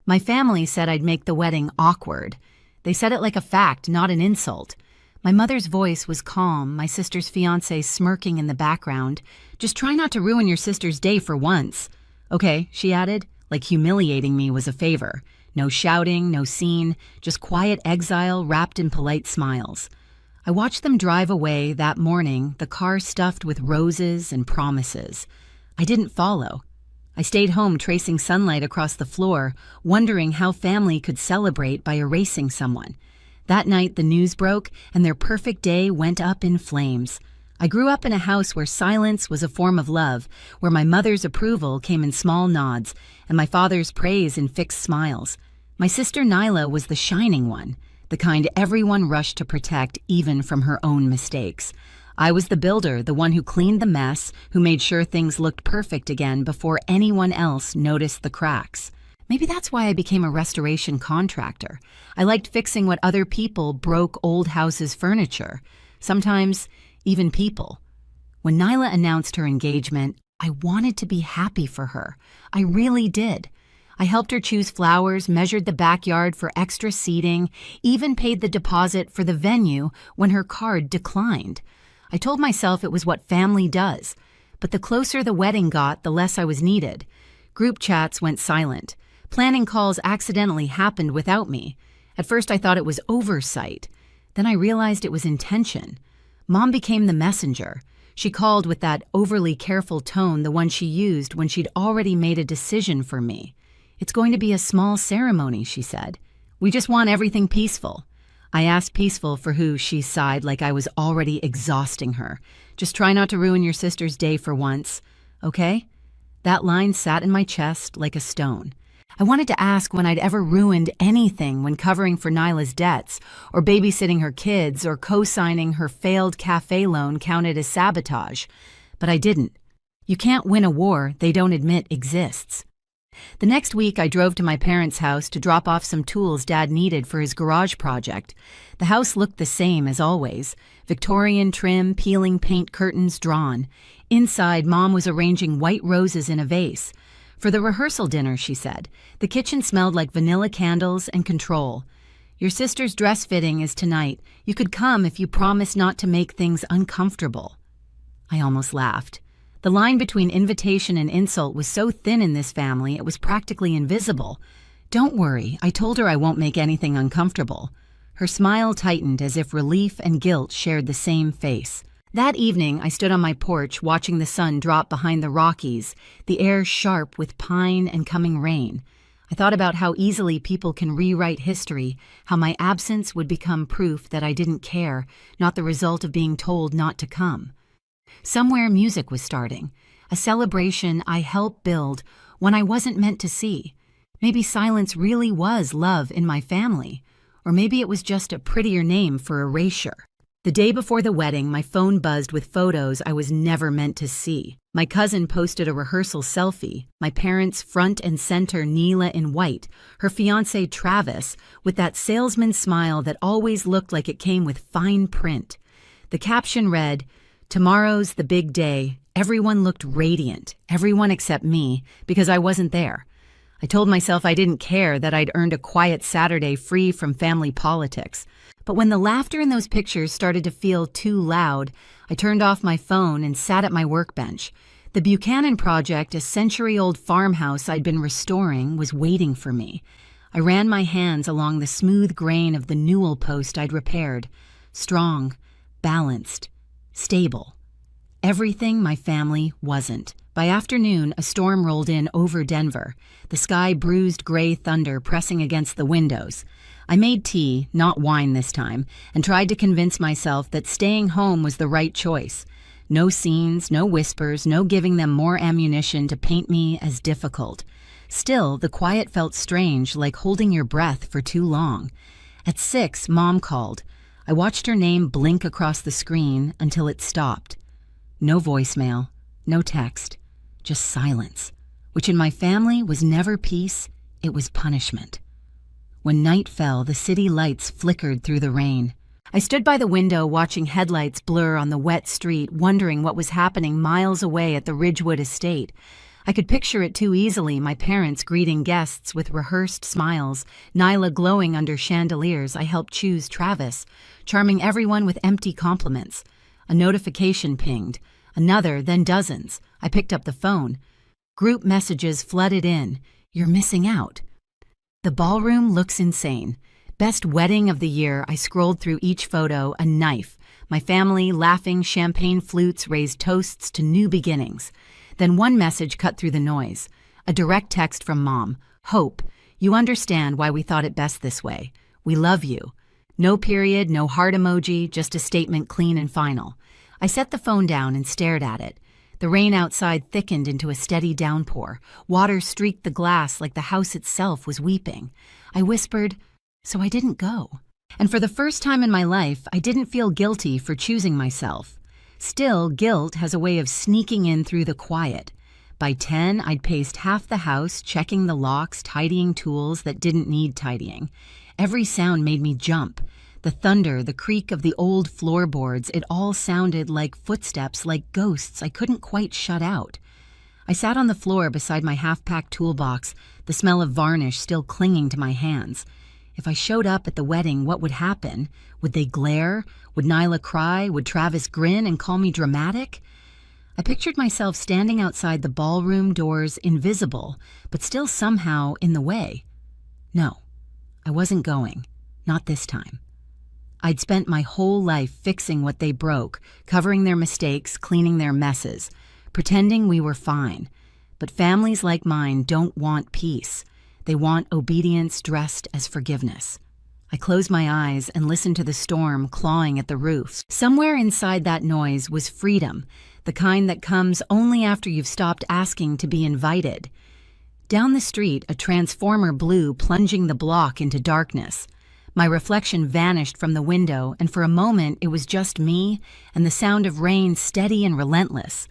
My family said I'd make the wedding awkward. They said it like a fact, not an insult. My mother's voice was calm, my sister's fiancé smirking in the background. Just try not to ruin your sister's day for once. Okay, she added, like humiliating me was a favor. No shouting, no scene, just quiet exile wrapped in polite smiles. I watched them drive away that morning, the car stuffed with roses and promises. I didn't follow. I stayed home tracing sunlight across the floor, wondering how family could celebrate by erasing someone. That night, the news broke, and their perfect day went up in flames. I grew up in a house where silence was a form of love, where my mother's approval came in small nods, and my father's praise in fixed smiles. My sister Nyla was the shining one, the kind everyone rushed to protect even from her own mistakes. I was the builder, the one who cleaned the mess, who made sure things looked perfect again before anyone else noticed the cracks. Maybe that's why I became a restoration contractor. I liked fixing what other people broke old houses' furniture, sometimes even people. When Nyla announced her engagement, I wanted to be happy for her. I really did. I helped her choose flowers, measured the backyard for extra seating, even paid the deposit for the venue when her card declined. I told myself it was what family does, but the closer the wedding got, the less I was needed. Group chats went silent. Planning calls accidentally happened without me. At first I thought it was oversight. Then I realized it was intention. Mom became the messenger. She called with that overly careful tone, the one she used when she'd already made a decision for me. "It's going to be a small ceremony," she said. "We just want everything peaceful." I asked peaceful for who, she sighed like I was already exhausting her. "Just try not to ruin your sister's day for once, okay?" That line sat in my chest like a stone. I wanted to ask when I'd ever ruined anything when covering for Nyla's debts, or babysitting her kids, or co-signing her failed cafe loan counted as sabotage. But I didn't. You can't win a war they don't admit exists. The next week, I drove to my parents' house to drop off some tools Dad needed for his garage project. The house looked the same as always. Victorian trim, peeling paint curtains drawn. Inside, Mom was arranging white roses in a vase. For the rehearsal dinner, she said. The kitchen smelled like vanilla candles and control. "Your sister's dress fitting is tonight. You could come if you promise not to make things uncomfortable." I almost laughed. The line between invitation and insult was so thin in this family, it was practically invisible. "Don't worry, I told her I won't make anything uncomfortable." Her smile tightened as if relief and guilt shared the same face. That evening, I stood on my porch watching the sun drop behind the Rockies, the air sharp with pine and coming rain. I thought about how easily people can rewrite history, how my absence would become proof that I didn't care, not the result of being told not to come. Somewhere music was starting, a celebration I helped build when I wasn't meant to see. Maybe silence really was love in my family, or maybe it was just a prettier name for erasure. The day before the wedding, my phone buzzed with photos I was never meant to see. My cousin posted a rehearsal selfie, my parents front and center Neela in white, her fiancé Travis with that salesman smile that always looked like it came with fine print. The caption read, "Tomorrow's the big day. Everyone looked radiant, everyone except me, because I wasn't there." I told myself I didn't care that I'd earned a quiet Saturday free from family politics. But when the laughter in those pictures started to feel too loud, I turned off my phone and sat at my workbench. The Buchanan Project, a century-old farmhouse I'd been restoring, was waiting for me. I ran my hands along the smooth grain of the newel post I'd repaired. Strong, balanced, stable. Everything my family wasn't. By afternoon, a storm rolled in over Denver, the sky bruised gray thunder pressing against the windows. I made tea, not wine this time, and tried to convince myself that staying home was the right choice. No scenes, no whispers, no giving them more ammunition to paint me as difficult. Still, the quiet felt strange, like holding your breath for too long. At 6, Mom called. I watched her name blink across the screen until it stopped. No voicemail, no text, just silence, which in my family was never peace, it was punishment. When night fell, the city lights flickered through the rain. I stood by the window watching headlights blur on the wet street, wondering what was happening miles away at the Ridgewood estate. I could picture it too easily, my parents greeting guests with rehearsed smiles, Nyla glowing under chandeliers I helped choose Travis, charming everyone with empty compliments. A notification pinged. Another, then dozens. I picked up the phone. Group messages flooded in. You're missing out. The ballroom looks insane. Best wedding of the year. I scrolled through each photo, a knife. My family, laughing, champagne flutes raised toasts to new beginnings. Then one message cut through the noise. A direct text from Mom. Hope, you understand why we thought it best this way. We love you. No period, no heart emoji, just a statement clean and final. I set the phone down and stared at it. The rain outside thickened into a steady downpour. Water streaked the glass like the house itself was weeping. I whispered, so I didn't go. And for the first time in my life, I didn't feel guilty for choosing myself. Still, guilt has a way of sneaking in through the quiet. By 10, I'd paced half the house, checking the locks, tidying tools that didn't need tidying. Every sound made me jump. The thunder, the creak of the old floorboards, it all sounded like footsteps, like ghosts I couldn't quite shut out. I sat on the floor beside my half-packed toolbox, the smell of varnish still clinging to my hands. If I showed up at the wedding, what would happen? Would they glare? Would Nyla cry? Would Travis grin and call me dramatic? I pictured myself standing outside the ballroom doors, invisible, but still somehow in the way. No, I wasn't going. Not this time. I'd spent my whole life fixing what they broke, covering their mistakes, cleaning their messes, pretending we were fine. But families like mine don't want peace. They want obedience dressed as forgiveness. I closed my eyes and listened to the storm clawing at the roof. Somewhere inside that noise was freedom, the kind that comes only after you've stopped asking to be invited. Down the street, a transformer blew, plunging the block into darkness. My reflection vanished from the window, and for a moment it was just me and the sound of rain steady and relentless.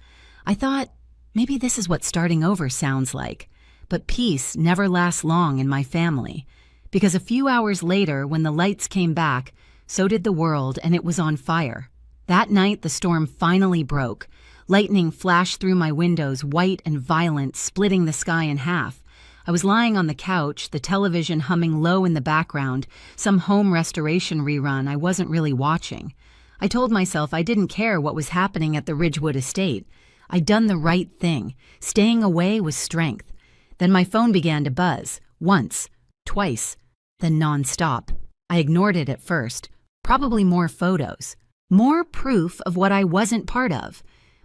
I thought, maybe this is what starting over sounds like. But peace never lasts long in my family, because a few hours later, when the lights came back, so did the world, and it was on fire. That night, the storm finally broke. Lightning flashed through my windows, white and violent, splitting the sky in half. I was lying on the couch, the television humming low in the background, some home restoration rerun I wasn't really watching. I told myself I didn't care what was happening at the Ridgewood estate. I'd done the right thing. Staying away was strength. Then my phone began to buzz, once, twice, then nonstop. I ignored it at first. Probably more photos. More proof of what I wasn't part of.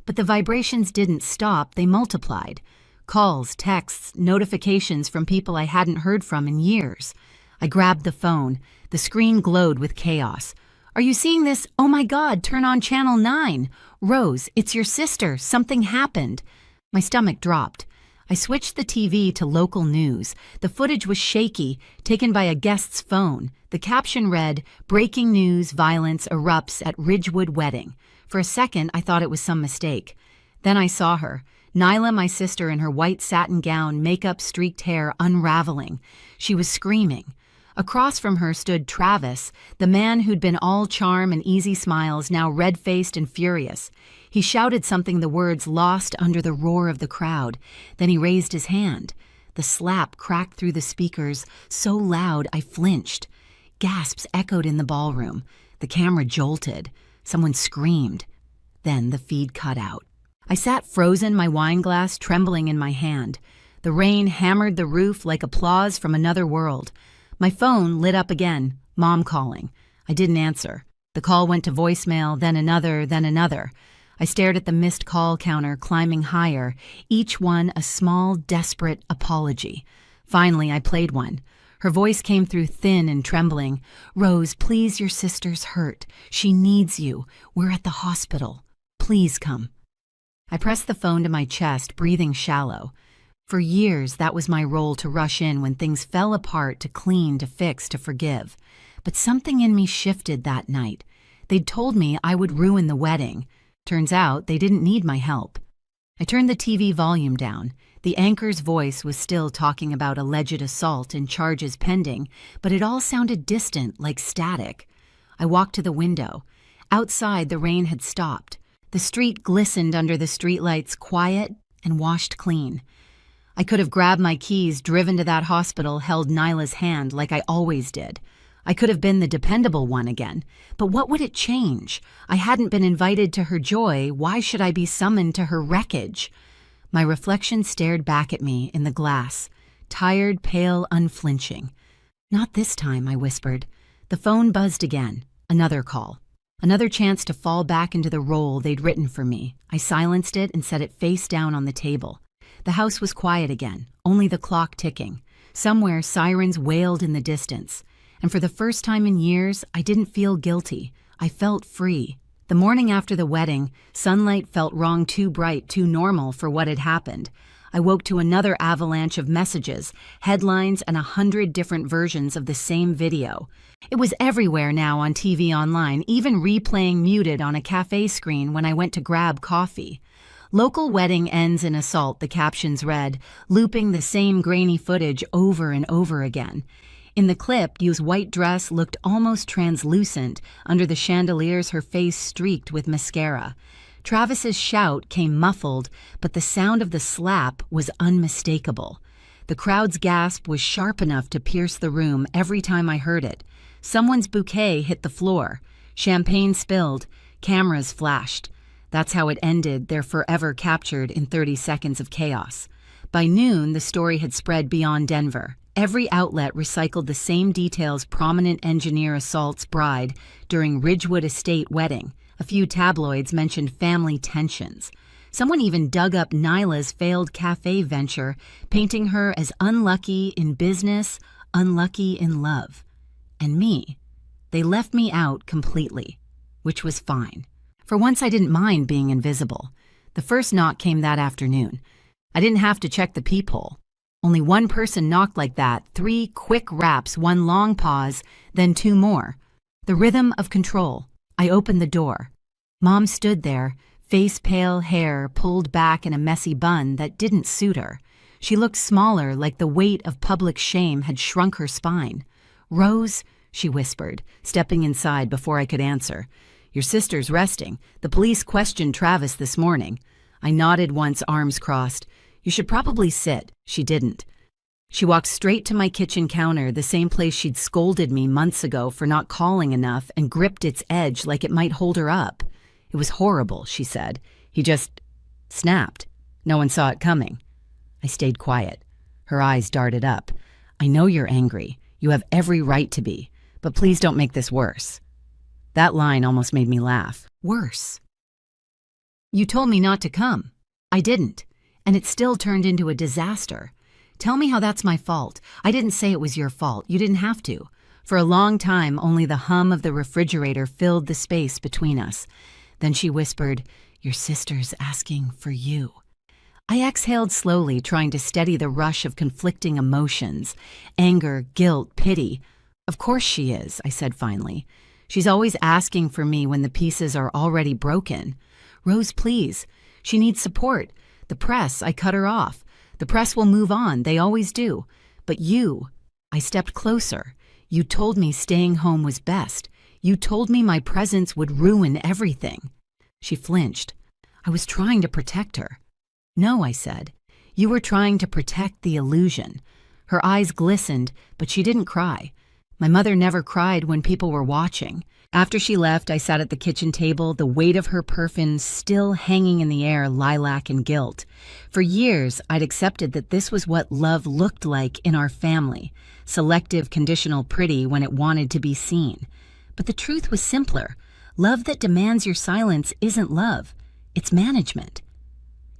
But the vibrations didn't stop, they multiplied. Calls, texts, notifications from people I hadn't heard from in years. I grabbed the phone. The screen glowed with chaos. Are you seeing this? Oh my God, turn on channel 9. Rose, it's your sister. Something happened. My stomach dropped. I switched the TV to local news. The footage was shaky, taken by a guest's phone. The caption read, "Breaking news, violence erupts at Ridgewood wedding." For a second, I thought it was some mistake. Then I saw her. Nyla, my sister, in her white satin gown, makeup-streaked hair unraveling. She was screaming. Across from her stood Travis, the man who'd been all charm and easy smiles, now red-faced and furious. He shouted something, the words lost under the roar of the crowd. Then he raised his hand. The slap cracked through the speakers, so loud I flinched. Gasps echoed in the ballroom. The camera jolted. Someone screamed. Then the feed cut out. I sat frozen, my wine glass trembling in my hand. The rain hammered the roof like applause from another world. My phone lit up again, Mom calling. I didn't answer. The call went to voicemail, then another, then another. I stared at the missed call counter climbing higher, each one a small, desperate apology. Finally, I played one. Her voice came through thin and trembling. "Rose, please, your sister's hurt. She needs you. We're at the hospital. Please come." I pressed the phone to my chest, breathing shallow. For years, that was my role, to rush in when things fell apart, to clean, to fix, to forgive. But something in me shifted that night. They'd told me I would ruin the wedding. Turns out they didn't need my help. I turned the TV volume down. The anchor's voice was still talking about alleged assault and charges pending, but it all sounded distant, like static. I walked to the window. Outside, the rain had stopped. The street glistened under the streetlights, quiet and washed clean. I could have grabbed my keys, driven to that hospital, held Nyla's hand like I always did. I could have been the dependable one again. But what would it change? I hadn't been invited to her joy. Why should I be summoned to her wreckage? My reflection stared back at me in the glass, tired, pale, unflinching. Not this time, I whispered. The phone buzzed again. Another call. Another chance to fall back into the role they'd written for me. I silenced it and set it face down on the table. The house was quiet again, only the clock ticking. Somewhere, sirens wailed in the distance. And for the first time in years, I didn't feel guilty. I felt free. The morning after the wedding, sunlight felt wrong, too bright, too normal for what had happened. I woke to another avalanche of messages, headlines, and 100 different versions of the same video. It was everywhere now on TV online, even replaying muted on a cafe screen when I went to grab coffee. Local wedding ends in assault, the captions read, looping the same grainy footage over and over again. In the clip, Yu's white dress looked almost translucent. Under the chandeliers, her face streaked with mascara. Travis's shout came muffled, but the sound of the slap was unmistakable. The crowd's gasp was sharp enough to pierce the room every time I heard it. Someone's bouquet hit the floor. Champagne spilled. Cameras flashed. That's how it ended. They're forever captured in 30 seconds of chaos. By noon, the story had spread beyond Denver. Every outlet recycled the same details: prominent engineer assaults bride during Ridgewood Estate wedding. A few tabloids mentioned family tensions. Someone even dug up Nyla's failed cafe venture, painting her as unlucky in business, unlucky in love. And me. They left me out completely, which was fine. For once, I didn't mind being invisible. The first knock came that afternoon. I didn't have to check the peephole. Only one person knocked like that, 3 quick raps, 1 long pause, then 2 more. The rhythm of control. I opened the door. Mom stood there, face pale, hair pulled back in a messy bun that didn't suit her. She looked smaller, like the weight of public shame had shrunk her spine. "Rose," she whispered, stepping inside before I could answer. "Your sister's resting. The police questioned Travis this morning." I nodded once, arms crossed. "You should probably sit." She didn't. She walked straight to my kitchen counter, the same place she'd scolded me months ago for not calling enough, and gripped its edge like it might hold her up. "It was horrible," she said. "He just snapped. No one saw it coming." I stayed quiet. Her eyes darted up. "I know you're angry. You have every right to be. But please don't make this worse." That line almost made me laugh. Worse. "You told me not to come." I didn't. And it still turned into a disaster. Tell me how that's my fault. I didn't say it was your fault. You didn't have to. For a long time, only the hum of the refrigerator filled the space between us. Then she whispered, "Your sister's asking for you." I exhaled slowly, trying to steady the rush of conflicting emotions. Anger, guilt, pity. "Of course she is," I said finally. "She's always asking for me when the pieces are already broken. Rose, please. She needs support. The press," I cut her off. "The press will move on. They always do. But you," I stepped closer. "You told me staying home was best. You told me my presence would ruin everything." She flinched. I was trying to protect her. "No," I said. "You were trying to protect the illusion." Her eyes glistened, but she didn't cry. My mother never cried when people were watching. After she left, I sat at the kitchen table, the weight of her perfume still hanging in the air, lilac and guilt. For years, I'd accepted that this was what love looked like in our family. Selective, conditional pretty when it wanted to be seen. But the truth was simpler. Love that demands your silence isn't love. It's management.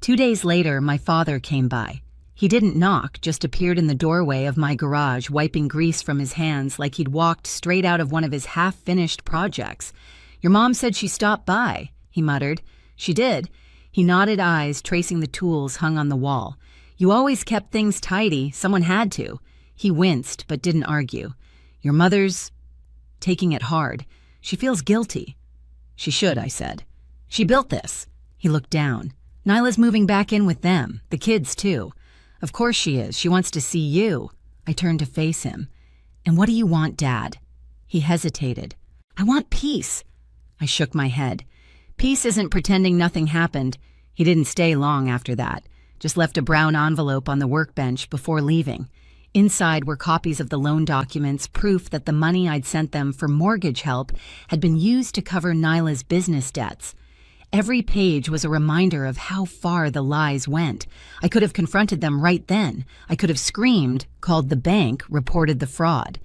2 days later, my father came by. He didn't knock, just appeared in the doorway of my garage, wiping grease from his hands like he'd walked straight out of one of his half-finished projects. "Your mom said she stopped by," he muttered. "She did." He nodded, eyes tracing the tools hung on the wall. "You always kept things tidy. Someone had to." He winced, but didn't argue. "Your mother's taking it hard. She feels guilty." "She should," I said. "She built this." He looked down. "Nyla's moving back in with them. The kids, too." "Of course she is. She wants to see you." I turned to face him. "And what do you want, Dad?" He hesitated. "I want peace." I shook my head. "Peace isn't pretending nothing happened." He didn't stay long after that. just left a brown envelope on the workbench before leaving. Inside were copies of the loan documents, proof that the money I'd sent them for mortgage help had been used to cover Nyla's business debts. Every page was a reminder of how far the lies went. I could have confronted them right then. I could have screamed, called the bank, reported the fraud.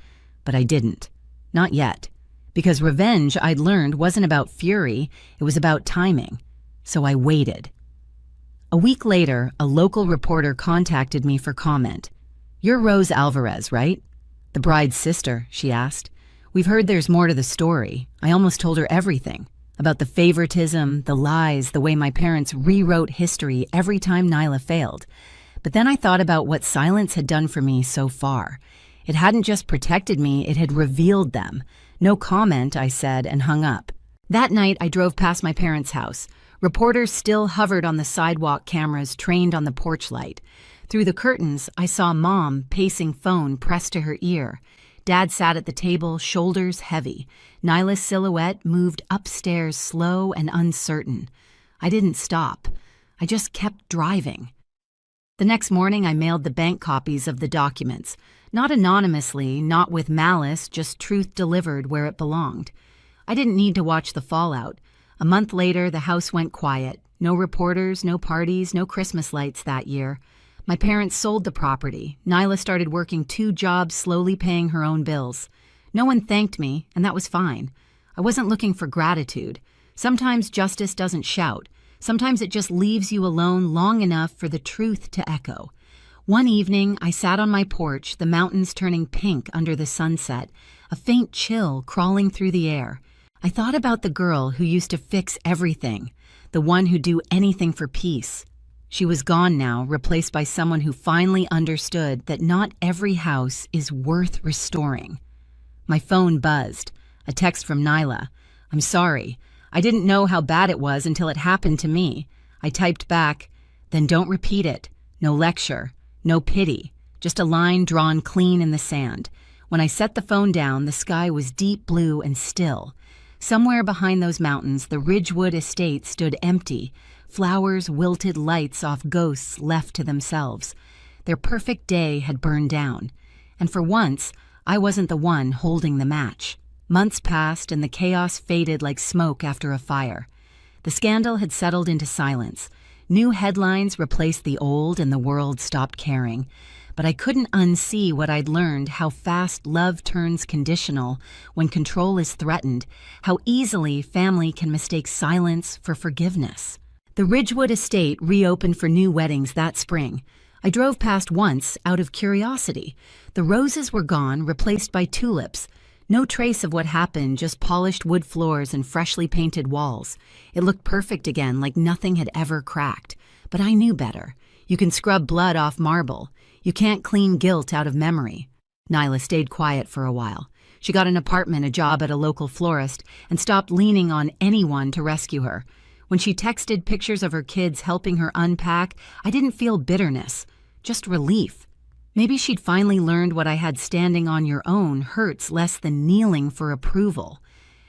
But I didn't. Not yet. Because revenge, I'd learned, wasn't about fury, it was about timing. So I waited. A week later, a local reporter contacted me for comment. "You're Rose Alvarez, right?" "The bride's sister," she asked. "We've heard there's more to the story. I almost told her everything. About the favoritism, the lies, the way my parents rewrote history every time Nyla failed. But then I thought about what silence had done for me so far. It hadn't just protected me, it had revealed them. No comment, I said, and hung up. That night, I drove past my parents' house. Reporters still hovered on the sidewalk cameras trained on the porch light. Through the curtains, I saw Mom pacing phone pressed to her ear. Dad sat at the table, shoulders heavy. Nyla's silhouette moved upstairs slow and uncertain. I didn't stop. I just kept driving. The next morning, I mailed the bank copies of the documents. Not anonymously, not with malice, just truth delivered where it belonged. I didn't need to watch the fallout. A month later, the house went quiet. No reporters, no parties, no Christmas lights that year. My parents sold the property. Nyla started working 2 jobs, slowly paying her own bills. No one thanked me, and that was fine. I wasn't looking for gratitude. Sometimes justice doesn't shout. Sometimes it just leaves you alone long enough for the truth to echo. One evening, I sat on my porch, the mountains turning pink under the sunset, a faint chill crawling through the air. I thought about the girl who used to fix everything, the one who'd do anything for peace. She was gone now, replaced by someone who finally understood that not every house is worth restoring. My phone buzzed. A text from Nyla. "I'm sorry. I didn't know how bad it was until it happened to me." I typed back, "Then don't repeat it. No lecture. No pity. Just a line drawn clean in the sand." When I set the phone down, the sky was deep blue and still. Somewhere behind those mountains, the Ridgewood estate stood empty. Flowers wilted lights off ghosts left to themselves. Their perfect day had burned down. And for once, I wasn't the one holding the match. Months passed and the chaos faded like smoke after a fire. The scandal had settled into silence. New headlines replaced the old and the world stopped caring. But I couldn't unsee what I'd learned, how fast love turns conditional when control is threatened, how easily family can mistake silence for forgiveness. The Ridgewood estate reopened for new weddings that spring. I drove past once out of curiosity. The roses were gone, replaced by tulips. No trace of what happened, just polished wood floors and freshly painted walls. It looked perfect again, like nothing had ever cracked. But I knew better. You can scrub blood off marble. You can't clean guilt out of memory. Nyla stayed quiet for a while. She got an apartment, a job at a local florist, and stopped leaning on anyone to rescue her. When she texted pictures of her kids helping her unpack, I didn't feel bitterness, just relief. Maybe she'd finally learned what I had standing on your own hurts less than kneeling for approval.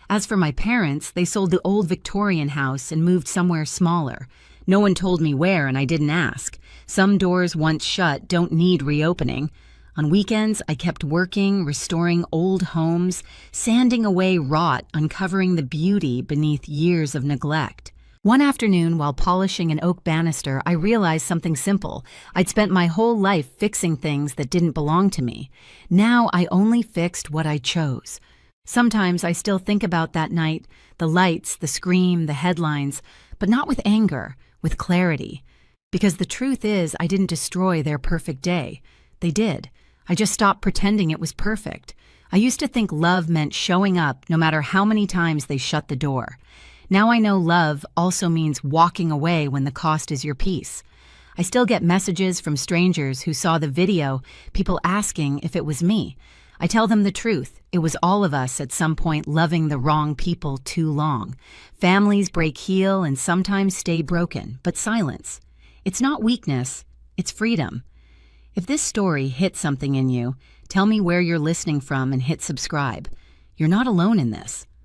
As for my parents, they sold the old Victorian house and moved somewhere smaller. No one told me where, and I didn't ask. Some doors once shut don't need reopening. On weekends, I kept working, restoring old homes, sanding away rot, uncovering the beauty beneath years of neglect. One afternoon, while polishing an oak banister, I realized something simple. I'd spent my whole life fixing things that didn't belong to me. Now I only fixed what I chose. Sometimes I still think about that night, the lights, the scream, the headlines, but not with anger, with clarity. Because the truth is, I didn't destroy their perfect day. They did. I just stopped pretending it was perfect. I used to think love meant showing up no matter how many times they shut the door. Now I know love also means walking away when the cost is your peace. I still get messages from strangers who saw the video, people asking if it was me. I tell them the truth. It was all of us at some point loving the wrong people too long. Families break heel and sometimes stay broken, but silence. It's not weakness, it's freedom. If this story hit something in you, tell me where you're listening from and hit subscribe. You're not alone in this.